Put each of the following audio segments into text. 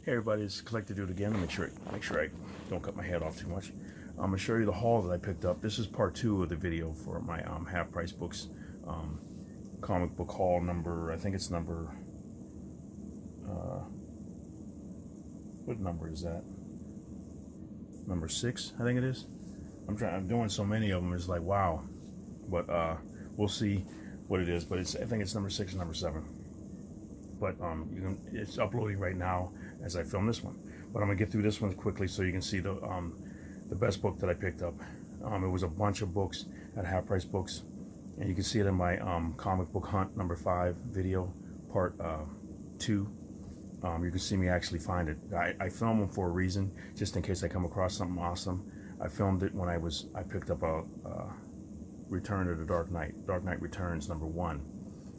Hey everybody, it's Collect to Do It Again. Make sure I don't cut my head off too much. I'm gonna show you the haul that I picked up. This is part 2 of the video for my half price books comic book haul number. I think it's number. What number is that? Number 6, I think it is. I'm doing so many of them. It's like wow, but we'll see what it is. But I think it's number 6 and number 7. But it's uploading right now as I film this one. But I'm gonna get through this one quickly so you can see the best book that I picked up. It was a bunch of books at Half Price Books, and you can see it in my comic book hunt number 5 video, part 2. You can see me actually find it. I film them for a reason, just in case I come across something awesome. I filmed it when I picked up a Return of the Dark Knight Returns number 1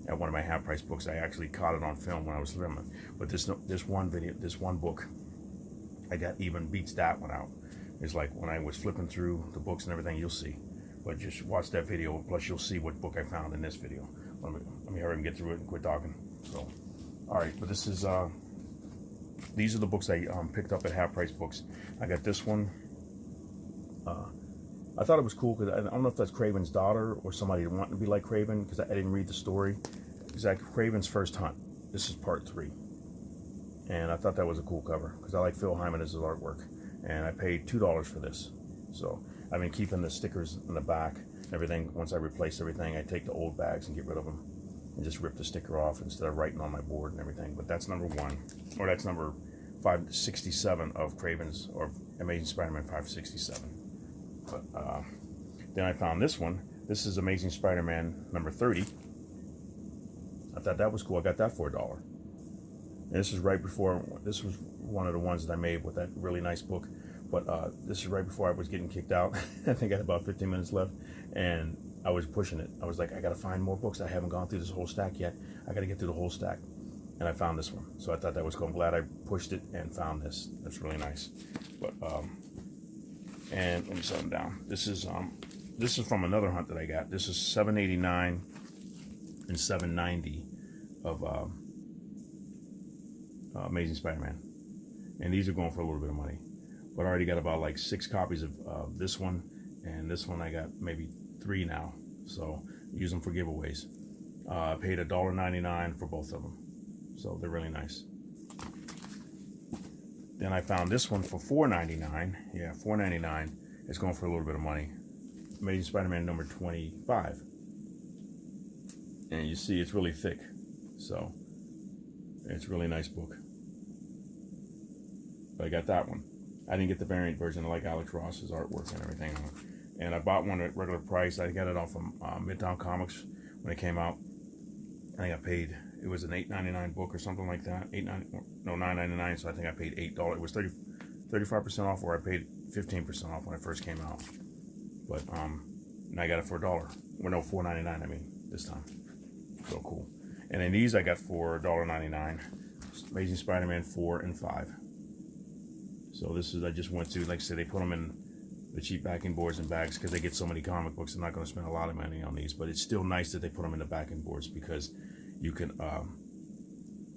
at one of my half price books. I actually caught it on film when I was filming. But this one book, I got even beats that one out. It's like when I was flipping through the books and everything, you'll see. But just watch that video, plus you'll see what book I found in this video. Let me hurry and get through it and quit talking. So, all right, but this is these are the books I picked up at Half Price Books. I got this one. I thought it was cool because I don't know if that's Kraven's daughter or somebody wanting to be like Kraven, because I didn't read the story. It's like Kraven's first hunt. This is part 3. And I thought that was a cool cover because I like Phil Hyman's artwork. And I paid $2 for this. So I've been keeping the stickers in the back. Everything, once I replace everything, I take the old bags and get rid of them and just rip the sticker off instead of writing on my board and everything. But that's number 1, or that's number 567 of Kraven's, or Amazing Spider-Man 567. But then I found this one. This is Amazing Spider-Man number 30. I thought that was cool. I got that for $1. And this is right before, this was one of the ones that I made with that really nice book. But this is right before I was getting kicked out. I think I had about 15 minutes left, and I was pushing it. I was like, I got to find more books. I haven't gone through this whole stack yet. I got to get through the whole stack. And I found this one. So I thought that was cool. I'm glad I pushed it and found this. That's really nice. But and let me set them down. This is from another hunt that I got. This is $7.89 and $7.90 of Amazing Spider-Man, and these are going for a little bit of money. But I already got about like 6 copies of this one, and this one I got maybe 3 now. So use them for giveaways. I paid $1.99 for both of them, so they're really nice. Then I found this one for $4.99. Yeah, $4.99. It's going for a little bit of money. Amazing Spider-Man number 25. And you see it's really thick. So it's a really nice book. But I got that one. I didn't get the variant version. I like Alex Ross's artwork and everything on it. And I bought one at regular price. I got it off from Midtown Comics when it came out. I think I paid, it was an $8.99 book or something like that. $9.99, so I think I paid $8. It was 35% off, or I paid 15% off when it first came out. But and I got it for $1. Well, no, $4.99. I mean, this time. So cool. And then these I got for $1.99. Amazing Spider-Man 4 and 5. So this is, I just went to, like I said, they put them in the cheap backing boards and bags because they get so many comic books. I'm not going to spend a lot of money on these, but it's still nice that they put them in the backing boards because you can,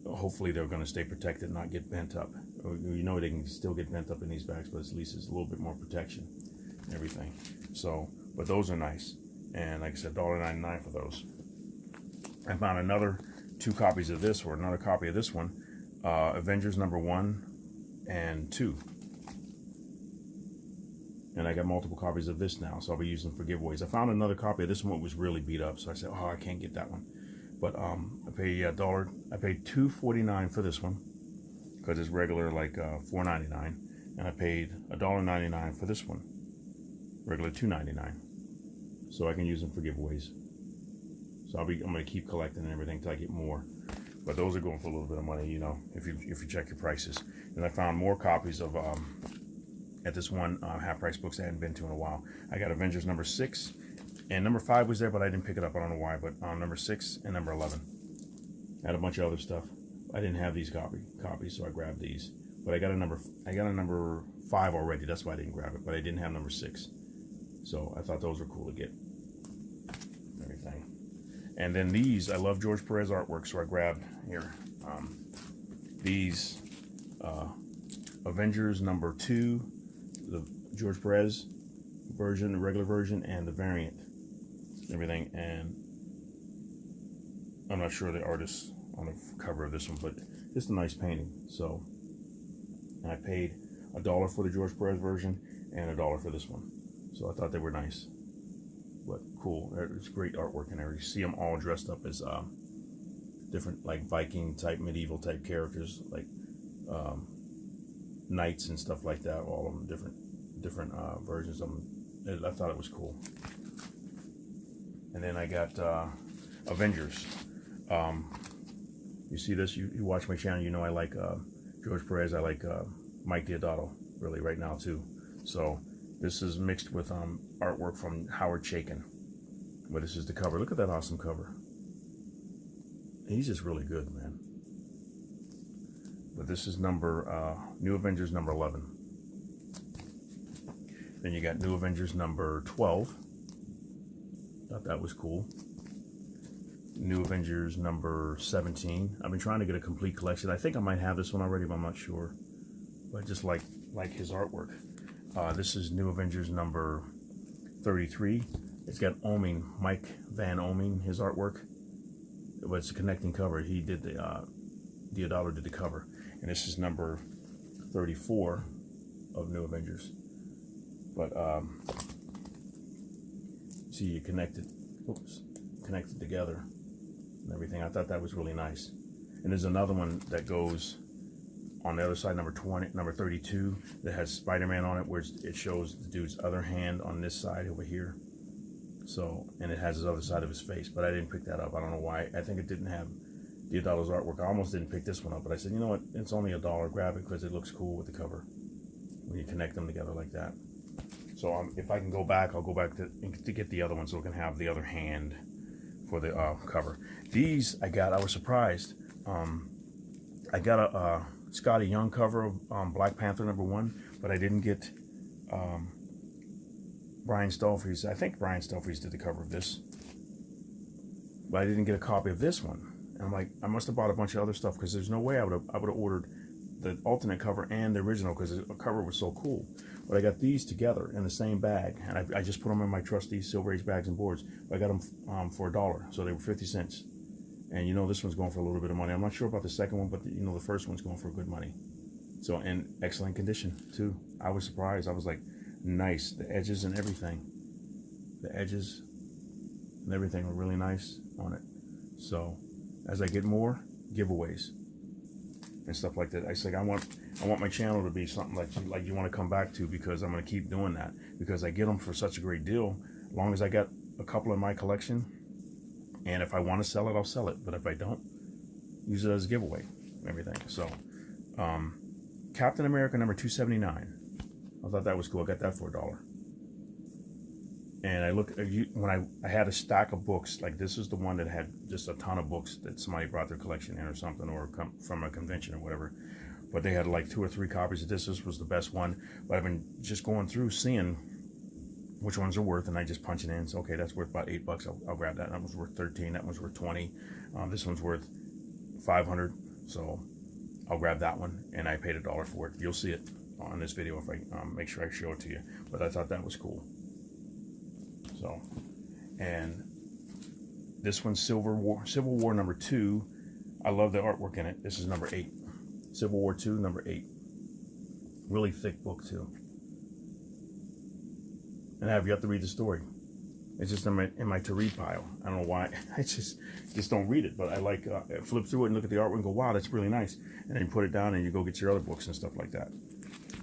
hopefully they're going to stay protected, not get bent up. You know, they can still get bent up in these bags, but at least it's a little bit more protection and everything. So, but those are nice. And like I said, $1.99 for those. I found another 2 copies of this, or another copy of this one, Avengers number 1 and 2. And I got multiple copies of this now, so I'll be using them for giveaways. I found another copy of this one that was really beat up, so I said, oh, I can't get that one. But I paid $1. I paid $2.49 for this one because it's regular like $4.99, and I paid $1.99 for this one, regular $2.99. So I can use them for giveaways. So I'm gonna keep collecting and everything till I get more. But those are going for a little bit of money, you know, if you check your prices. And I found more copies of at this one Half Price Books I hadn't been to in a while. I got Avengers number 6, and number 5 was there, but I didn't pick it up. I don't know why. But number 6 and number 11. I had a bunch of other stuff. I didn't have these copies, so I grabbed these. But I got a number 5 already. That's why I didn't grab it. But I didn't have number 6, so I thought those were cool to get. Everything. And then these, I love George Perez artwork, so I grabbed here these Avengers number 2, the George Perez version, the regular version, and the variant, everything. And I'm not sure the artist on the cover of this one, but it's a nice painting. So, and I paid $1 for the George Perez version and $1 for this one. So I thought they were nice, but cool. It's great artwork in there. You see them all dressed up as different, like Viking type, medieval type characters, like knights and stuff like that. All of them different versions of them. I thought it was cool. And then I got Avengers. You see this? You watch my channel, you know I like George Perez. I like Mike Deodato really right now too. So this is mixed with artwork from Howard Chaykin. But this is the cover. Look at that awesome cover. He's just really good, man. But this is New Avengers number 11. Then you got New Avengers number 12. Thought that was cool. New Avengers number 17. I've been trying to get a complete collection. I think I might have this one already, but I'm not sure. But I just like his artwork. This is New Avengers number 33. It's got Oeming, Mike Van Oeming, his artwork. But it's a connecting cover. He did the, Deodato did the cover. And this is number 34 of New Avengers. But, see, you connected together and everything. I thought that was really nice. And there's another one that goes on the other side, number 32, that has Spider-Man on it, where it shows the dude's other hand on this side over here. So, and it has his other side of his face, but I didn't pick that up. I don't know why. I think it didn't have Deodato's artwork. I almost didn't pick this one up, but I said, you know what? It's only $1. Grab it because it looks cool with the cover when you connect them together like that. So if I can go back, I'll go back to get the other one so it can have the other hand for the cover. These I was surprised. I got a Scotty Young cover of Black Panther number 1, but I didn't get Brian Stelfreeze. I think Brian Stelfreeze did the cover of this, but I didn't get a copy of this one. And I'm like, I must have bought a bunch of other stuff because there's no way I would have ordered the alternate cover and the original because the cover was so cool. But I got these together in the same bag, and I just put them in my trusty Silver Age bags and boards. I got them for $1, so they were 50 cents. And you know this one's going for a little bit of money. I'm not sure about the second one, but you know the first one's going for good money. So, in excellent condition too. I was surprised. I was like, nice. The edges and everything. The edges and everything were really nice on it. So, as I get more giveaways and stuff like that, I say I want my channel to be something like you want to come back to, because I'm going to keep doing that because I get them for such a great deal. As long as I got a couple in my collection, and if I want to sell it, I'll sell it. But if I don't, use it as a giveaway and everything. So, Captain America number 279. I thought that was cool. I got that for $1. And I look when I had a stack of books, like this is the one that had just a ton of books that somebody brought their collection in or something, or from a convention or whatever. But they had like 2 or 3 copies of this. This was the best one. But I've been just going through seeing which ones are worth, and I just punch it in. So okay, that's worth about $8. I'll grab that. That one's worth 13. That one's worth 20. This one's worth 500. So I'll grab that one, and I paid $1 for it. You'll see it on this video if I make sure I show it to you. But I thought that was cool. So, and this one's Civil War number 2. I love the artwork in it. This is number 8. Civil War 2, number 8. Really thick book too. And I have yet to read the story. It's just in my to read pile. I don't know why. I just don't read it. But I like flip through it and look at the artwork and go, wow, that's really nice. And then you put it down and you go get your other books and stuff like that.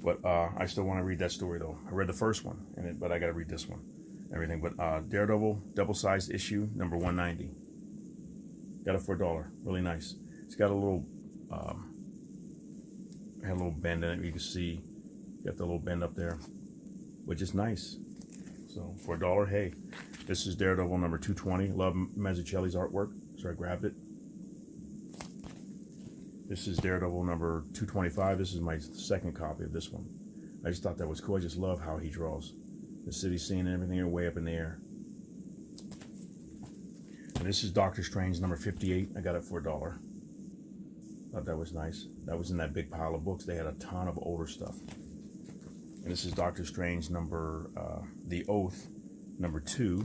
But I still want to read that story though. I read the first one, but I got to read this one. Everything. But Daredevil, double-sized issue, number 190. Got it for $1. Really nice. It's got a little, had a little bend in it. You can see, got the little bend up there, which is nice. So for $1, hey, this is Daredevil number 220. Love Mazzucchelli's artwork, so I grabbed it. This is Daredevil number 225. This is my second copy of this one. I just thought that was cool. I just love how he draws. The city scene and everything are way up in the air. And this is Doctor Strange number 58. I got it for $1. Thought that was nice. That was in that big pile of books. They had a ton of older stuff. And this is Doctor Strange number, The Oath, number 2.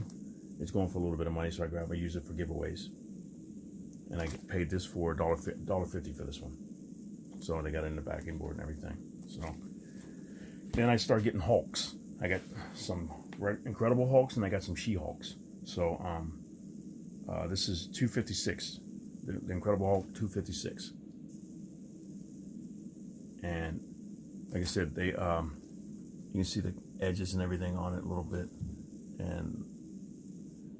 It's going for a little bit of money, so I use it for giveaways. And I paid this for $1.50 for this one. So they got it in the backing board and everything. So then I started getting Hulks. I got some Incredible Hulks and I got some She-Hulks. So this is 256, the Incredible Hulk 256. And like I said, they you can see the edges and everything on it a little bit, and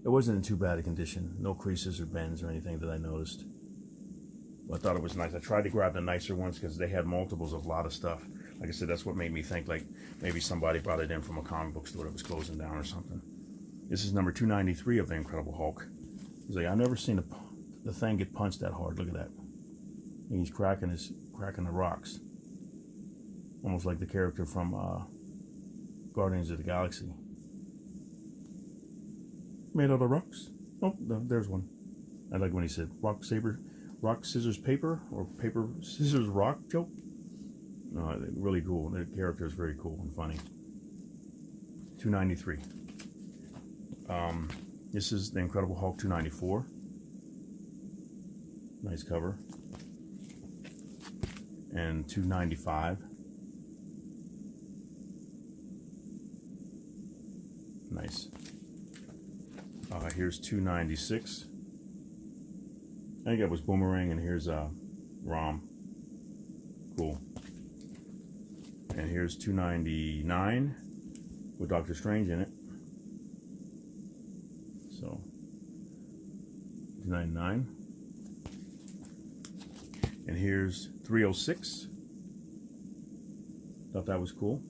it wasn't in too bad a condition. No creases or bends or anything that I noticed. But I thought it was nice. I tried to grab the nicer ones because they had multiples of a lot of stuff. Like I said, that's what made me think like maybe somebody brought it in from a comic book store that was closing down or something. This is number 293 of the Incredible Hulk. He's like, I've never seen the thing get punched that hard. Look at that. And he's cracking the rocks, almost like the character from Guardians of the Galaxy. Made out of rocks. Oh, there's one. I like when he said rock, scissors, paper, or paper, scissors, rock joke. No, really cool. The character is very cool and funny. 293. This is the Incredible Hulk 294. Nice cover. And 295. Nice. Here's 296. I think that was Boomerang, and here's Rom. Cool. And here's 299 with Doctor Strange in it. So 299. And here's 306. Thought that was cool.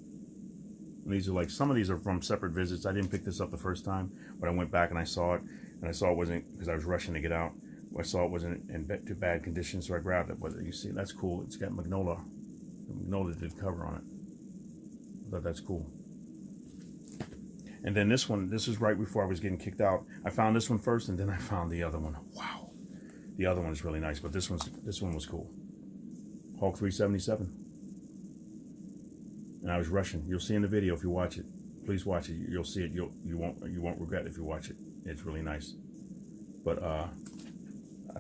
And these are like, some of these are from separate visits. I didn't pick this up the first time, but I went back and I saw it, and I saw it wasn't, because I was rushing to get out. I saw it wasn't in too bad condition, so I grabbed it. But you see, that's cool. It's got Magnolia. Magnolia did cover on it. I thought that's cool. And then this one, this is right before I was getting kicked out. I found this one first, and then I found the other one. Wow, the other one is really nice, but this one was cool. Hulk 377. And I was rushing. You'll see in the video if you watch it. Please watch it. You'll see it. You won't regret it if you watch it. It's really nice. But I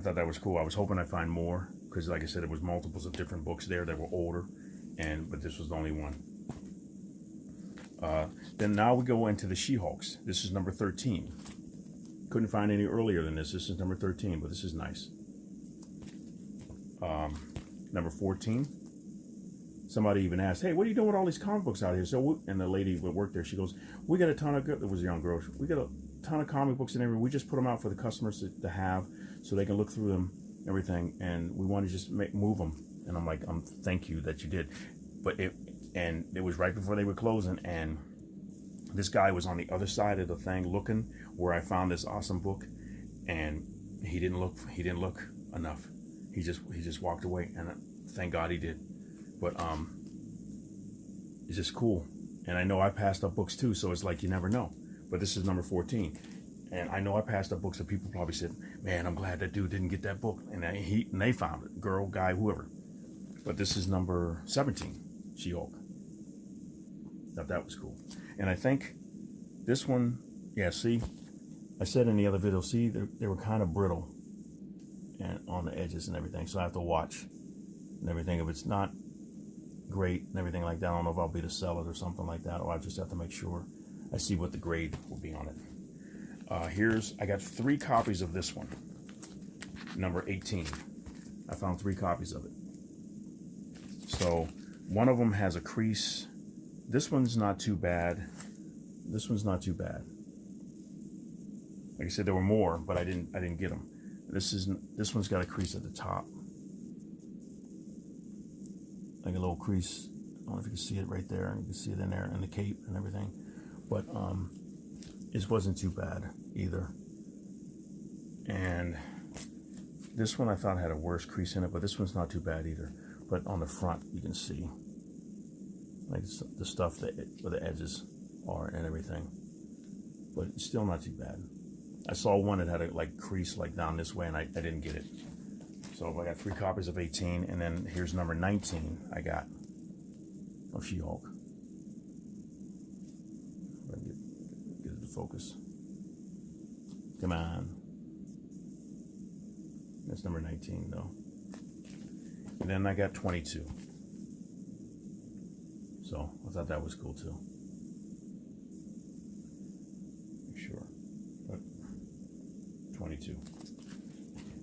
thought that was cool. I was hoping I'd find more, because like I said, it was multiples of different books there that were older, but this was the only one. Then now we go into the She-Hulks. This is number 13. Couldn't find any earlier than this. This is number 13, but this is nice. Number 14. Somebody even asked, hey, what are you doing with all these comic books out here? So, and the lady that worked there, she goes, we got a ton of, it was a young girl, we got a ton of comic books and everything. We just put them out for the customers to have, so they can look through them, everything, and we want to just move them. And I'm like, thank you that you did. But it was right before they were closing, and this guy was on the other side of the thing looking where I found this awesome book, and he didn't look enough. He just walked away, and thank God he did. But it's just cool. And I know I passed up books too, so it's like you never know. But this is number 14. And I know I passed up books that people probably said, man, I'm glad that dude didn't get that book. And they found it, girl, guy, whoever. But this is number 17, She-Hulk. Thought that was cool. And I think this one, yeah, see, I said in the other video, see, they were kind of brittle and on the edges and everything. So I have to watch and everything. If it's not great and everything like that, I don't know if I'll be to sell it or something like that, or I just have to make sure I see what the grade will be on it. I got 3 copies of this one, number 18. I found 3 copies of it. So one of them has a crease. This one's not too bad. This one's not too bad. Like I said, there were more, but I didn't get them. This one's got a crease at the top, like a little crease. I don't know if you can see it right there, and you can see it in there, and the cape and everything. But it wasn't too bad either. And this one I thought had a worse crease in it, but this one's not too bad either. But on the front, you can see like the stuff where the edges are and everything. But it's still not too bad. I saw one that had a crease like down this way, and I didn't get it. So I got 3 copies of 18, and then here's number 19 I got of She-Hulk. Get it to focus. Come on. That's number 19 though. And then I got 22. So I thought that was cool too. Sure. But 22.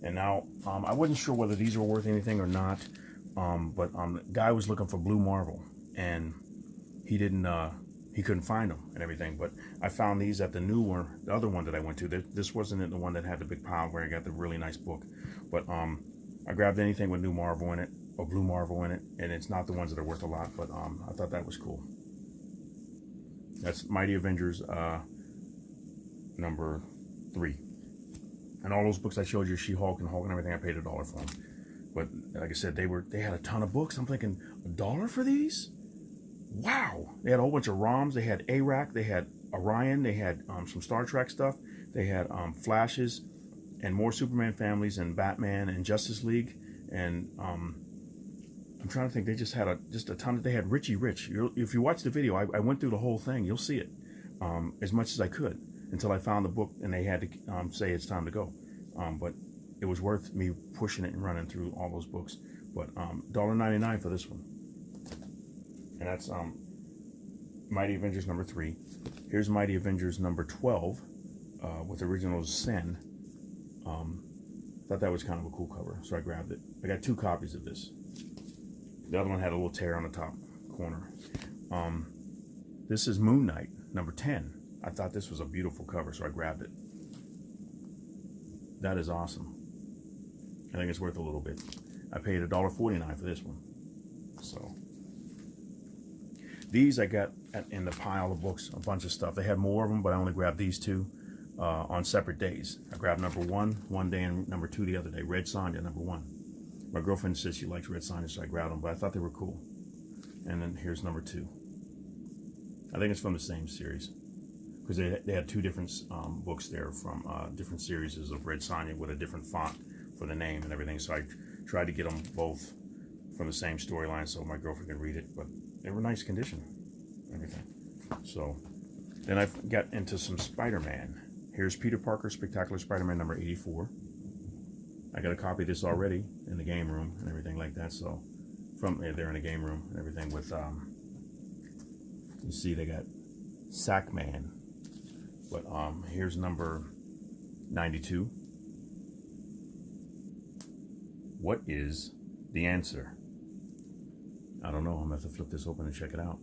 And now, I wasn't sure whether these were worth anything or not, but the guy was looking for Blue Marvel, and he couldn't find them and everything. But I found these at the new one, the other one that I went to. This wasn't the one that had the big pile where I got the really nice book. But I grabbed anything with New Marvel in it, or Blue Marvel in it, and it's not the ones that are worth a lot, but I thought that was cool. That's Mighty Avengers number 3. And all those books I showed you, She-Hulk and Hulk and everything, I paid $1 for them. But like I said, they had a ton of books. I'm thinking, $1 for these? Wow! They had a whole bunch of ROMs. They had ARAC. They had Orion. They had some Star Trek stuff. They had Flashes and more Superman families and Batman and Justice League. And I'm trying to think. They just had a ton. They had Richie Rich. If you watch the video, I went through the whole thing. You'll see it as much as I could, until I found the book and they had to say it's time to go. But it was worth me pushing it and running through all those books. But $1.99 for this one. And that's Mighty Avengers number 3. Here's Mighty Avengers number 12 with original Sen. Thought that was kind of a cool cover, so I grabbed it. I got 2 copies of this. The other one had a little tear on the top corner. This is Moon Knight number 10. I thought this was a beautiful cover, so I grabbed it. That is awesome. I think it's worth a little bit. I paid $1.49 for this one. So these I got in the pile of books, a bunch of stuff. They had more of them, but I only grabbed these 2 on separate days. I grabbed number 1 one day and number 2 the other day. Red Sonja number 1. My girlfriend says she likes Red Sonja, so I grabbed them, but I thought they were cool. And then here's number 2. I think it's from the same series, because they had 2 different books there from different series of Red Sonja with a different font for the name and everything. So I tried to get them both from the same storyline so my girlfriend could read it, but they were nice condition, everything. So then I got into some Spider-Man. Here's Peter Parker Spectacular Spider-Man number 84. I got a copy of this already in the game room and everything like that. So from there in the game room and everything with you see they got Sackman. But here's number 92. What is the answer? I don't know. I'm going to have to flip this open and check it out.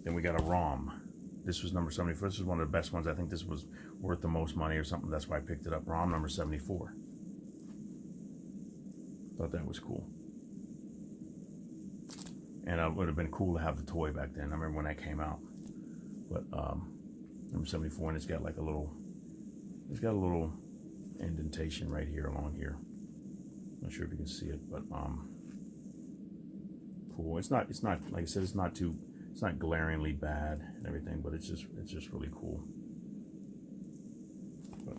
Then we got a ROM. This was number 74. This is one of the best ones. I think this was worth the most money or something. That's why I picked it up. ROM number 74. Thought that was cool. And it would have been cool to have the toy back then. I remember when that came out. But number 74, and it's got like a little, indentation right here along here. Not sure if you can see it, but cool. It's not like I said, it's not glaringly bad and everything, but it's just really cool. But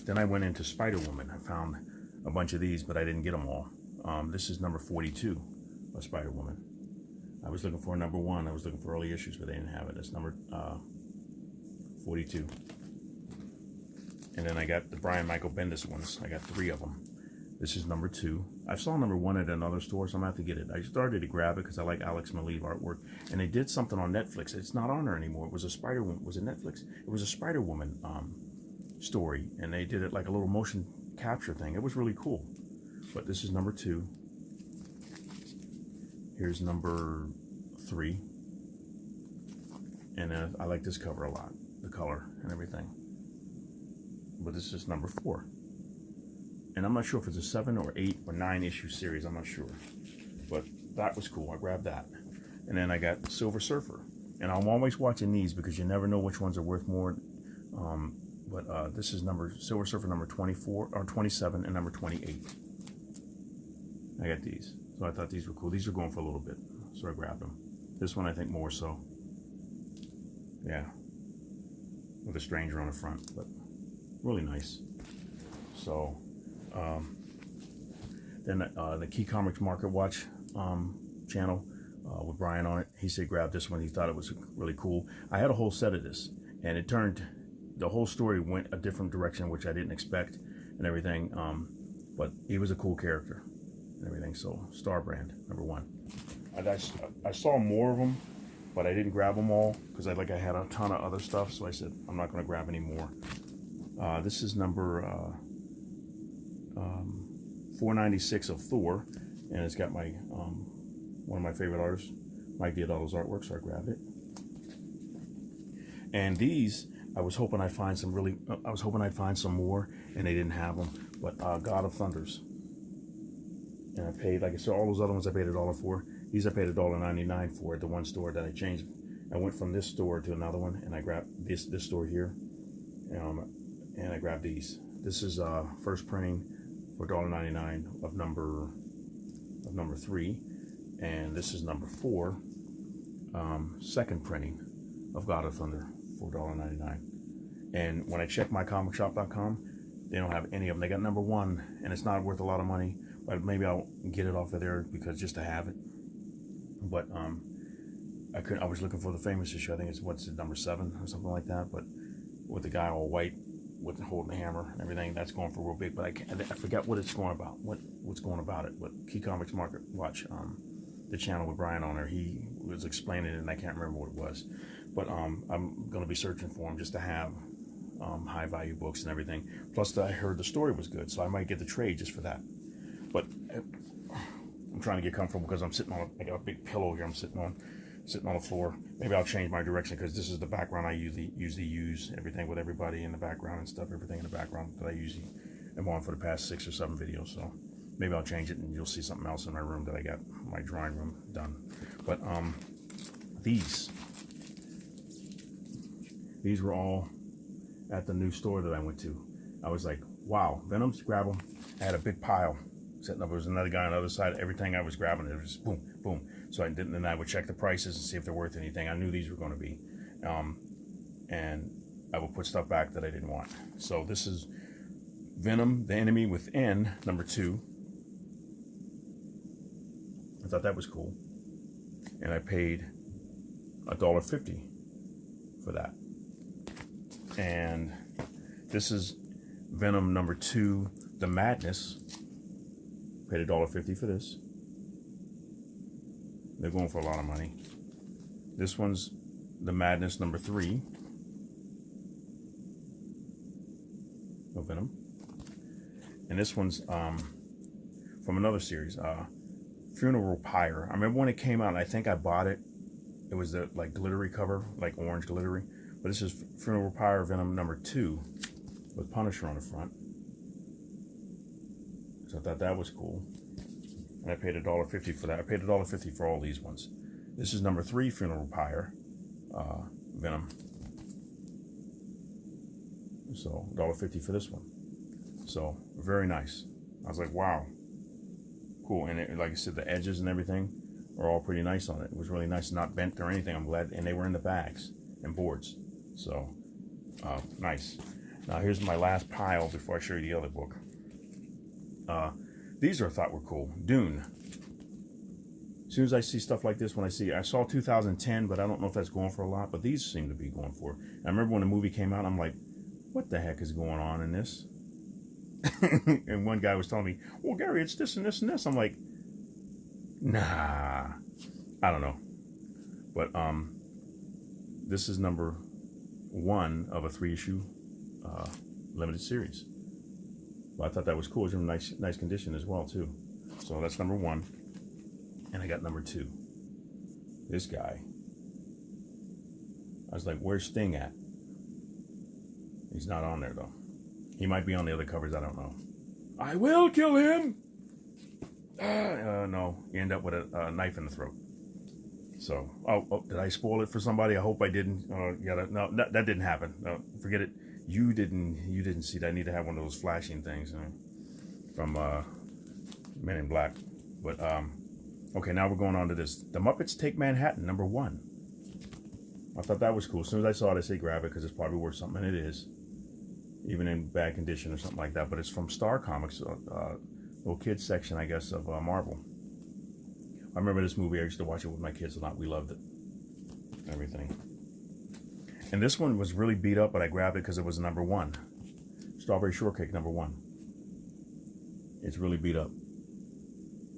then I went into Spider-Woman. I found a bunch of these, but I didn't get them all. This is number 42 of Spider-Woman. I was looking for number 1. I was looking for early issues, but they didn't have it. It's number 42. And then I got the Brian Michael Bendis ones. I got 3 of them. This is number 2. I saw number 1 at another store, so I'm going to have to get it. I started to grab it because I like Alex Maleev artwork. And they did something on Netflix. It's not on there anymore. It was a Spider-Woman. Was it Netflix? It was a Spider-Woman story. And they did it like a little motion capture thing. It was really cool. But this is number 2. Here's number 3. And I like this cover a lot. The color and everything. But this is number 4. And I'm not sure if it's a 7 or 8 or 9 issue series. I'm not sure. But that was cool. I grabbed that. And then I got Silver Surfer. And I'm always watching these because you never know which ones are worth more. But this is Silver Surfer number 24 or 27 and number 28. I got these. So I thought these were cool. These are going for a little bit. So I grabbed them. This one I think more so. Yeah. With a stranger on the front. But really nice. So then the Key Comics Market Watch channel with Brian on it, he said grab this one. He thought it was really cool. I had a whole set of this, and it turned, the whole story went a different direction, which I didn't expect and everything. But he was a cool character and everything. So Starbrand, number 1. I saw more of them, but I didn't grab them all because I had a ton of other stuff. So I said I'm not going to grab any more. This is number 496 of Thor, and it's got my one of my favorite artists, Mike Diodalu's artwork, so I grabbed it. And these, I was hoping I'd find some more, and they didn't have them. But God of Thunders, and I paid, like I said, all those other ones I paid $1 for. These I paid $1.99 for at the one store that I changed. I went from this store to another one, and I grabbed this store here, and I grabbed these. This is first printing for $1.99 of number 3, and this is number 4, second printing of God of Thunder for $1.99. And when I check mycomicshop.com, they don't have any of them. They got number 1, and it's not worth a lot of money, but maybe I'll get it off of there because just to have it. But I was looking for the famous issue. I think it's number 7 or something like that. But with the guy all white with holding the hammer and everything, that's going for real big. But I forgot what it's going about. What's going about it? But Key Comics Market Watch, the channel with Brian on there, he was explaining it, and I can't remember what it was. But I'm going to be searching for them just to have high value books and everything. Plus, I heard the story was good, so I might get the trade just for that. But I'm trying to get comfortable because I'm sitting on I got a big pillow here. I'm sitting on the floor. Maybe I'll change my direction because this is the background I usually use everything with everybody in the background and stuff. Everything in the background that I usually am on for the past 6 or 7 videos. So maybe I'll change it and you'll see something else in my room that I got my drawing room done. But these were all at the new store that I went to. I was like, wow, Venoms, grab them. I had a big pile setting up. There was another guy on the other side. Everything I was grabbing, it was boom, boom. So I didn't, and I would check the prices and see if they're worth anything. I knew these were going to be, and I would put stuff back that I didn't want. So this is Venom, the Enemy Within, number 2. I thought that was cool, and I paid $1.50 for that. And this is Venom number 2, The Madness. Paid $1.50 for this. They're going for a lot of money. This one's The Madness number 3 of Venom. And this one's from another series, Funeral Pyre. I remember when it came out, and I think I bought it. It was the glittery cover, like orange glittery. But this is Funeral Pyre Venom number 2 with Punisher on the front. So I thought that was cool. And I paid $1.50 for that. I paid $1.50 for all these ones. This is number 3 Funeral Pyre Venom. So $1.50 for this one. So very nice. I was like, wow, cool. And it, like I said, the edges and everything are all pretty nice on it. It was really nice, not bent or anything. I'm glad. And they were in the bags and boards. So nice. Now here's my last pile before I show you the other book. These I thought were cool. Dune. As soon as I see stuff like this, I saw 2010, but I don't know if that's going for a lot, but these seem to be going for. And I remember when the movie came out, I'm like, what the heck is going on in this? And one guy was telling me, well, Gary, it's this and this and this. I'm like, nah, I don't know. But this is number 1 of a 3-issue limited series. Well, I thought that was cool. It's in nice condition as well, too. So that's number 1. And I got number 2. This guy. I was like, where's Sting at? He's not on there, though. He might be on the other covers. I don't know. I will kill him! No. You end up with a knife in the throat. So, oh, did I spoil it for somebody? I hope I didn't. No, that didn't happen. No, forget it. You didn't see that. I need to have one of those flashing things from Men in Black. But okay, now we're going on to this. The Muppets Take Manhattan, number 1. I thought that was cool. As soon as I saw it, I said grab it because it's probably worth something, and it is. even in bad condition or something like that. But it's from Star Comics, little kids section, I guess, of Marvel. I remember this movie. I used to watch it with my kids a lot. We loved it. Everything. And this one was really beat up, but I grabbed it because it was #1. Strawberry Shortcake #1. It's really beat up.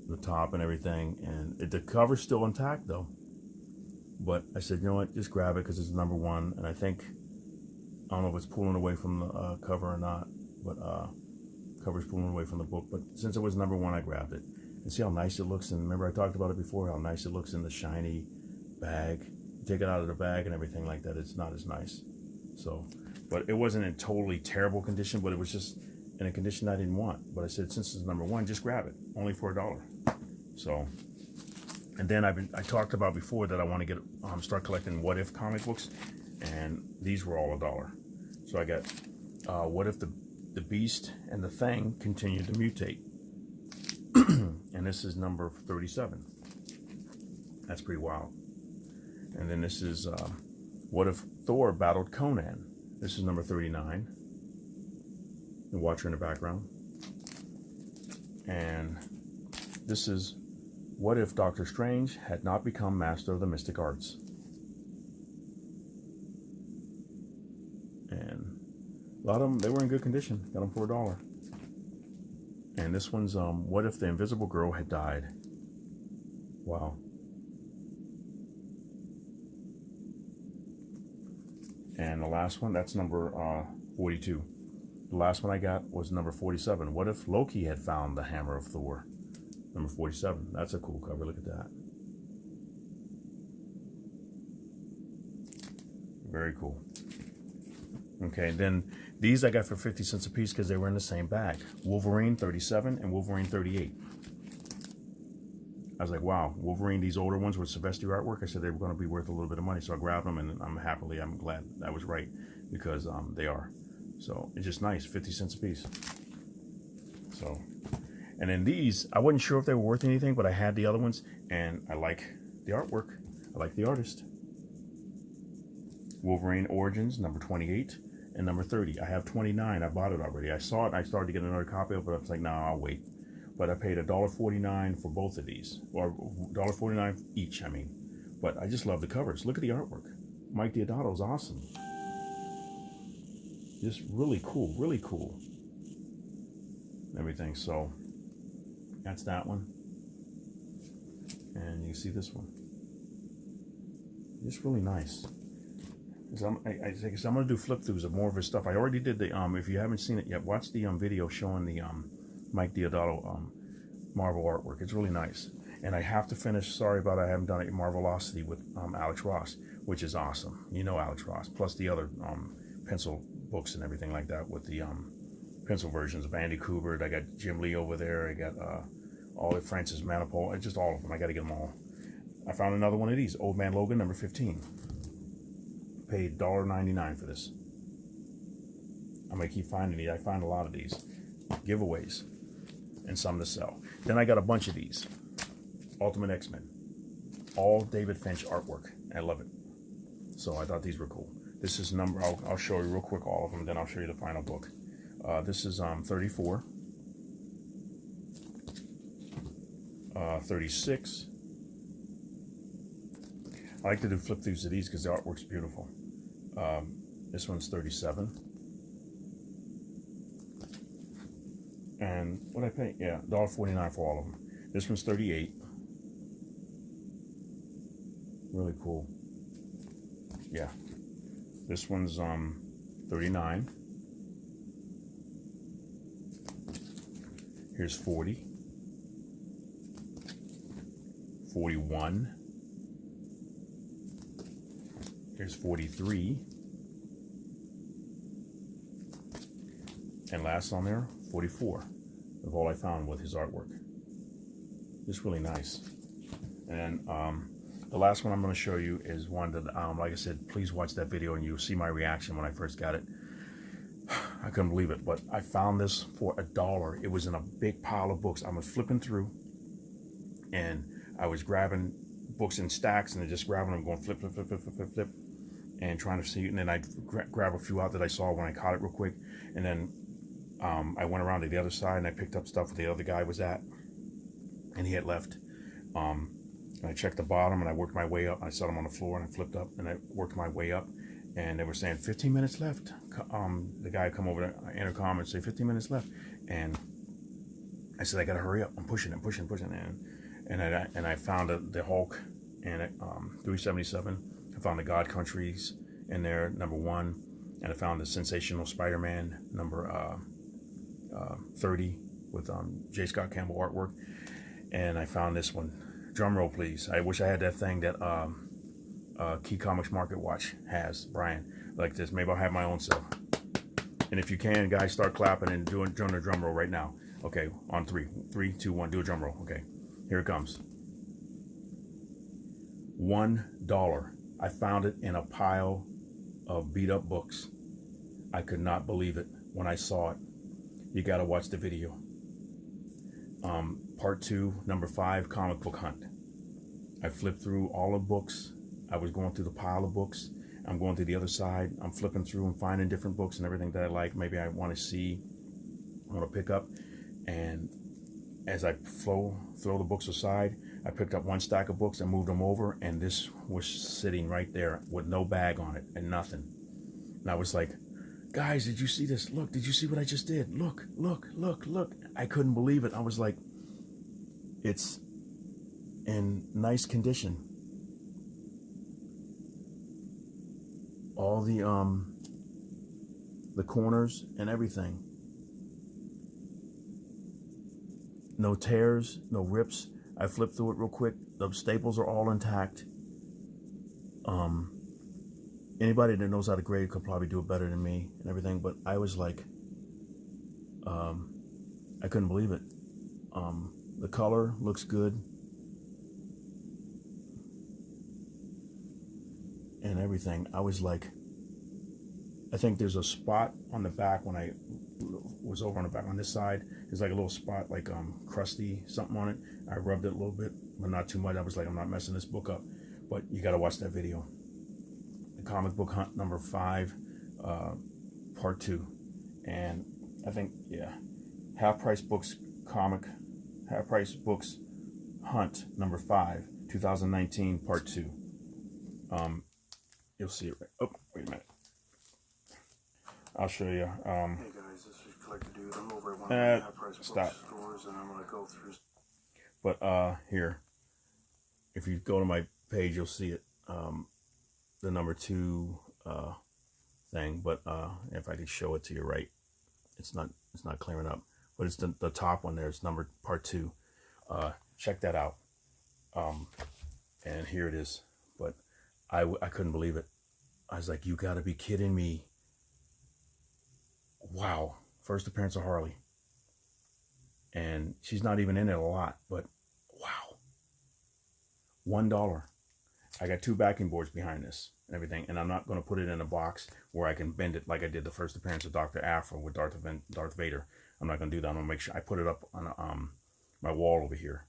The top and everything, and the cover's still intact though. But I said, you know what, just grab it because it's #1, and I think, I don't know if it's pulling away from the cover or not, but cover's pulling away from the book. But since it was #1, I grabbed it. And see how nice it looks. And remember I talked about it before, how nice it looks in the shiny bag. You take it out of the bag and everything like that, it's not as nice. So, but it wasn't in totally terrible condition, but it was just in a condition I didn't want. But I said, since it's #1, just grab it, only for $1. So, and then I talked about before that I want to get start collecting What If comic books, and these were all $1. So I got What If the Beast and the Thing continue to mutate, and this is number 37. That's pretty wild. And then this is What If Thor battled Conan. This is number 39. The Watcher in the background. And this is What If Doctor Strange had not become master of the mystic arts. And a lot of them, they were in good condition. Got them for $1. And this one's What If the Invisible Girl had died. Wow. And the last one, that's number 42. The last one I got was number 47. What If Loki had found the hammer of Thor? Number 47. That's a cool cover. Look at that. Very cool. Okay, then these I got for 50 cents a piece because they were in the same bag. Wolverine 37 and Wolverine 38. I was like, wow, Wolverine, these older ones with Silvestri artwork, I said they were going to be worth a little bit of money. So I grabbed them, and I'm glad I was right, because they are. So it's just nice, 50 cents a piece. So, and then these, I wasn't sure if they were worth anything, but I had the other ones, and I like the artwork. I like the artist. Wolverine Origins, number 28, and number 30. I have 29. I bought it already. I saw it, and I started to get another copy of it, but I was like, no, I'll wait. But I paid $1.49 for both of these, or $1.49 each, I mean. But I just love the covers. Look at the artwork. Mike Deodato's awesome. Just really cool, really cool. Everything. So that's that one. And you see this one. Just really nice. I'm going to do flip throughs of more of his stuff. I already did the, if you haven't seen it yet, watch the video showing the Mike Deodato Marvel artwork. It's really nice. And I have to finish, sorry about it, I haven't done it, Marvelocity with Alex Ross, which is awesome. You know Alex Ross, plus the other pencil books and everything like that with the pencil versions of Andy Kubert. I got Jim Lee over there. I got all of Francis Manapul. Just all of them. I got to get them all. I found another one of these, Old Man Logan, number 15. Paid $1.99 for this. I'm going to keep finding these. I find a lot of these giveaways and some to sell. Then I got a bunch of these. Ultimate X-Men. All David Finch artwork. I love it. So I thought these were cool. This is number, I'll show you real quick all of them, then I'll show you the final book. This is 34. 36. I like to do flip throughs of these because the artwork's beautiful. This one's 37. And what I pay? Yeah, $1.49 for all of them. This one's 38. Really cool. Yeah. This one's 39. Here's 40. 41. Here's 43. And last on there, 44 of all I found with his artwork. Just really nice. And the last one I'm going to show you is one that, like I said, please watch that video and you'll see my reaction when I first got it. I couldn't believe it, but I found this for $1. It was in a big pile of books. I was flipping through, and I was grabbing books in stacks and just grabbing them, going flip, flip, flip, flip, flip, flip, flip. and trying to see, and then I'd grab a few out that I saw when I caught it real quick, and then I went around to the other side and I picked up stuff where the other guy was at, and he had left. And I checked the bottom and I worked my way up. I set him on the floor and I flipped up and I worked my way up, and they were saying 15 minutes left. The guy come over to intercom and say 15 minutes left, and I said I gotta hurry up. I'm pushing, and I found the Hulk and 377. I found the God Countries in there, #1, and I found the Sensational Spider-Man number 30 with J. Scott Campbell artwork, and I found this one. Drum roll, please. I wish I had that thing that Key Comics Market Watch has, Brian, like this. Maybe I'll have my own self. And if you can, guys, start clapping and doing a drum roll right now. Okay, on 3. 3, 2, 1. Do a drum roll. Okay, here it comes. $1. I found it in a pile of beat up books. I could not believe it when I saw it. You got to watch the video. Part 2, number 5, comic book hunt. I flipped through all the books. I was going through the pile of books. I'm going to the other side. I'm flipping through and finding different books and everything that I like. Maybe I want to see, I want to pick up. And as I throw the books aside, I picked up one stack of books and moved them over. And this was sitting right there with no bag on it and nothing. And I was like, guys, did you see this? Look, did you see what I just did? Look, look, look, look. I couldn't believe it. I was like, it's in nice condition. All the corners and everything. No tears, no rips. I flipped through it real quick. The staples are all intact. Anybody that knows how to grade could probably do it better than me and everything, but I was like, I couldn't believe it. The color looks good. And everything. I was like, I think there's a spot on the back when I was over on the back on this side. There's like a little spot, like crusty something on it. I rubbed it a little bit, but not too much. I was like, I'm not messing this book up. But you got to watch that video. The comic book hunt number 5, part 2, and I think Half Price Books hunt number 5, 2019, part 2. You'll see it right. Oh, wait a minute. I'll show you. Hey guys, this is Collector Dude. I'm over at one of the Half Price stop. Bookstores, and I'm gonna go through. But here, if you go to my page, you'll see it. The number 2 thing. But if I could show it to you right, it's not clearing up. But it's the top one there. It's number part 2. Check that out. And here it is. But I couldn't believe it. I was like, you got to be kidding me. Wow. First appearance of Harley. And she's not even in it a lot, but wow. $1. I got 2 backing boards behind this and everything, and I'm not going to put it in a box where I can bend it like I did the first appearance of Dr. Aphra with Darth Vader. I'm not going to do that. I'm going to make sure I put it up on my wall over here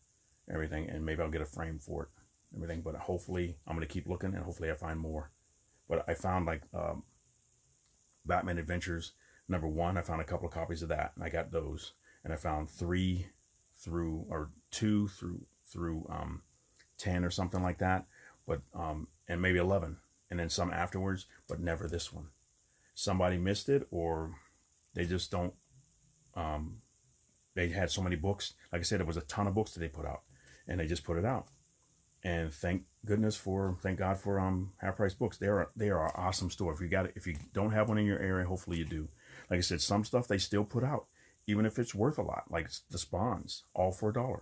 and everything, and maybe I'll get a frame for it and everything. But hopefully I'm going to keep looking, and hopefully I find more. But I found like Batman Adventures number 1. I found a couple of copies of that, and I got those. And I found 2 through 10 or something like that, but and maybe 11, and then some afterwards, but never this one. Somebody missed it, or they just don't. They had so many books. Like I said, there was a ton of books that they put out, and they just put it out. And thank God for Half Price Books. They are an awesome store. If you don't have one in your area, hopefully you do. Like I said, some stuff they still put out, even if it's worth a lot, like the Spawns, all for $1.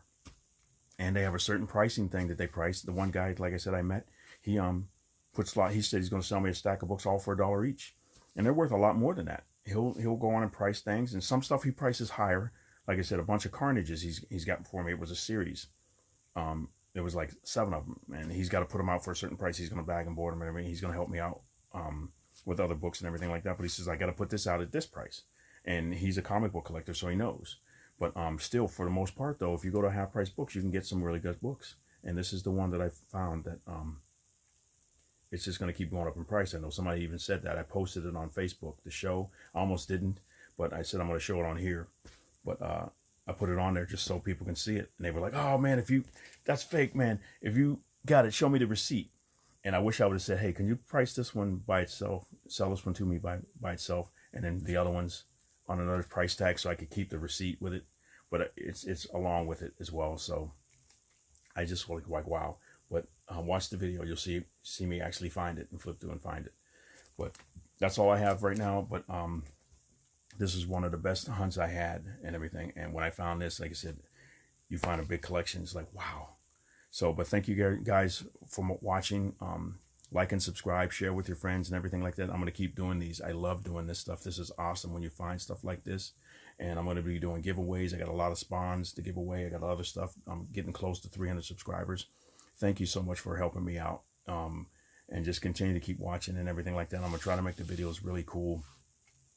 And they have a certain pricing thing that they price. The one guy, like I said, I met, he he said he's going to sell me a stack of books all for $1 each, and they're worth a lot more than that. He'll go on and price things, and some stuff he prices higher. Like I said, a bunch of Carnages he's got for me. It was a series. There was like 7 of them, and he's got to put them out for a certain price. He's going to bag and board them and everything. He's going to help me out with other books and everything like that. But he says I got to put this out at this price, and he's a comic book collector, so he knows. But still, for the most part, though, if you go to Half Price Books, you can get some really good books. And this is the one that I found that it's just going to keep going up in price. I know somebody even said that. I posted it on Facebook, the show. I almost didn't, but I said I'm going to show it on here. But I put it on there just so people can see it. And they were like, oh man, that's fake, man. If you got it, show me the receipt. And I wish I would have said, hey, can you price this one by itself, sell this one to me by itself, and then the other ones on another price tag so I could keep the receipt with it. But it's along with it as well. So I just was like, wow. But watch the video. You'll see me actually find it and flip through and find it. But that's all I have right now. But this is one of the best hunts I had and everything. And when I found this, like I said, you find a big collection. It's like, wow. So, but thank you guys for watching. Like and subscribe, share with your friends and everything like that. I'm going to keep doing these. I love doing this stuff. This is awesome when you find stuff like this. And I'm going to be doing giveaways. I got a lot of spawns to give away. I got other stuff. I'm getting close to 300 subscribers. Thank you so much for helping me out. And just continue to keep watching and everything like that. I'm going to try to make the videos really cool.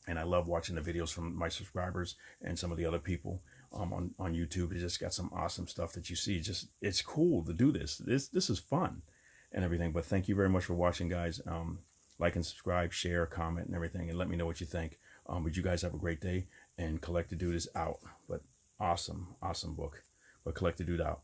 And I love watching the videos from my subscribers and some of the other people on YouTube. They just got some awesome stuff that you see. It's cool to do this. This is fun and everything. But thank you very much for watching, guys. Like and subscribe, share, comment, and everything, and let me know what you think. But you guys have a great day. And Collect the Dude is out. But awesome book. But Collect the Dude out.